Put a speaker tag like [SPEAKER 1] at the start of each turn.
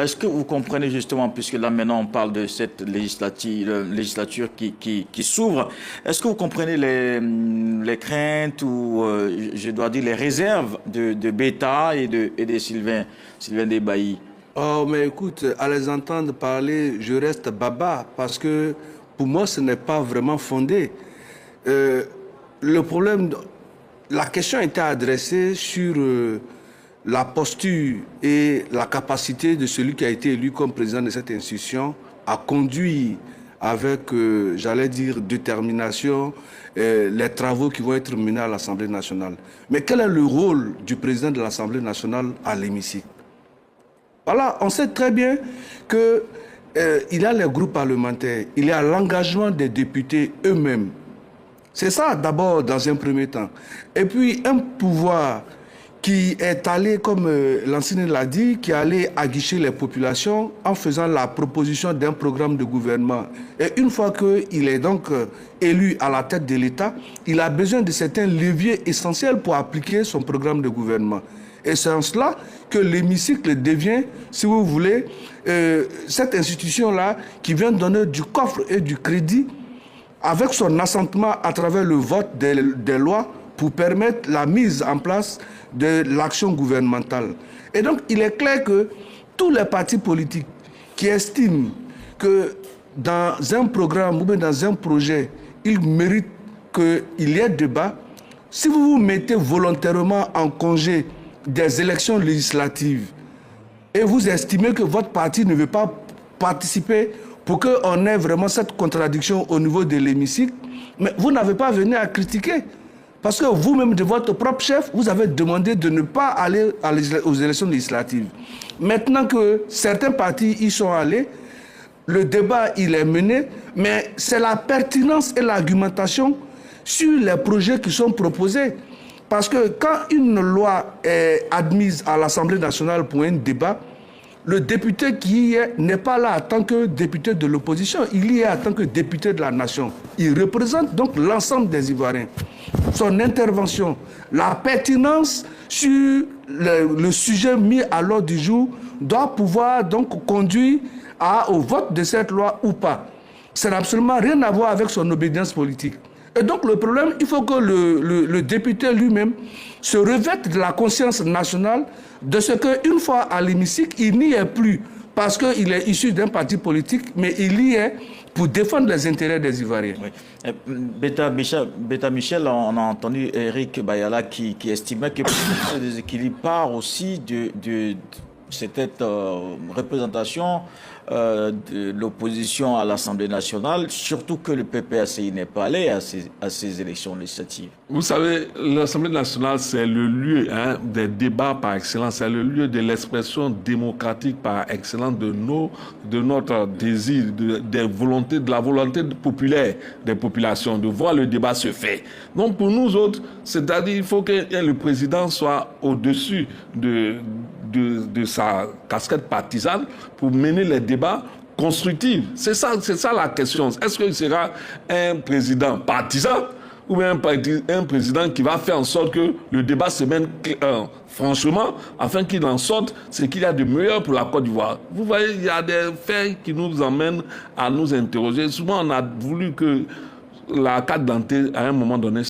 [SPEAKER 1] Est-ce que vous comprenez justement, puisque là maintenant on parle de cette législature qui s'ouvre, est-ce que vous comprenez les craintes ou, je dois dire, les réserves de Beta et de Sylvain Desbailly?
[SPEAKER 2] Oh, mais écoute, à les entendre parler, je reste baba parce que pour moi, ce n'est pas vraiment fondé. Euh, le problème, la question était adressée sur la posture et la capacité de celui qui a été élu comme président de cette institution à conduire avec, j'allais dire, détermination, les travaux qui vont être menés à l'Assemblée nationale. Mais quel est le rôle du président de l'Assemblée nationale à l'hémicycle? Voilà, on sait très bien qu'il y a les groupes parlementaires, il y a l'engagement des députés eux-mêmes. C'est ça d'abord dans un premier temps. Et puis un pouvoir qui est allé, comme l'ancien l'a dit, qui est allé aguicher les populations en faisant la proposition d'un programme de gouvernement. Et une fois qu'il est donc élu à la tête de l'État, il a besoin de certains leviers essentiels pour appliquer son programme de gouvernement. Et c'est en cela que l'hémicycle devient, si vous voulez, cette institution-là qui vient donner du coffre et du crédit avec son assentement à travers le vote des lois pour permettre la mise en place de l'action gouvernementale. Et donc, il est clair que tous les partis politiques qui estiment que dans un programme ou bien dans un projet, ils méritent qu'il y ait débat, si vous vous mettez volontairement en congé des élections législatives et vous estimez que votre parti ne veut pas participer pour qu'on ait vraiment cette contradiction au niveau de l'hémicycle, mais vous n'avez pas venu à critiquer. Parce que vous-même, de votre propre chef, vous avez demandé de ne pas aller aux élections législatives. Maintenant que certains partis y sont allés, le débat, il est mené, mais c'est la pertinence et l'argumentation sur les projets qui sont proposés. Parce que quand une loi est admise à l'Assemblée nationale pour un débat, le député qui y est n'est pas là en tant que député de l'opposition, il y est en tant que député de la nation. Il représente donc l'ensemble des Ivoiriens. Son intervention, la pertinence sur le sujet mis à l'ordre du jour doit pouvoir donc conduire au vote de cette loi ou pas. Ça n'a absolument rien à voir avec son obédience politique. Et donc le problème, il faut que le député lui-même se revête de la conscience nationale de ce qu'une fois à l'hémicycle, il n'y est plus parce qu'il est issu d'un parti politique, mais il y est pour défendre les intérêts des Ivoiriens.
[SPEAKER 1] Oui. Beta Michel, on a entendu Eric Bayala qui estimait que le déséquilibre part aussi de cette représentation de l'opposition à l'Assemblée nationale, surtout que le PPACI n'est pas allé à ces élections législatives.
[SPEAKER 3] Vous savez, l'Assemblée nationale, c'est le lieu des débats par excellence, c'est le lieu de l'expression démocratique par excellence de notre désir, de la volonté populaire des populations, de voir le débat se faire. Donc pour nous autres, c'est-à-dire il faut que le président soit au-dessus de sa casquette partisane pour mener les débats constructifs. C'est ça la question. Est-ce qu'il sera un président partisan ou bien un président qui va faire en sorte que le débat se mène franchement, afin qu'il en sorte ce qu'il y a de meilleur pour la Côte d'Ivoire. Vous voyez, il y a des faits qui nous emmènent à nous interroger. Souvent, on a voulu que la carte d'identité, à un moment donné,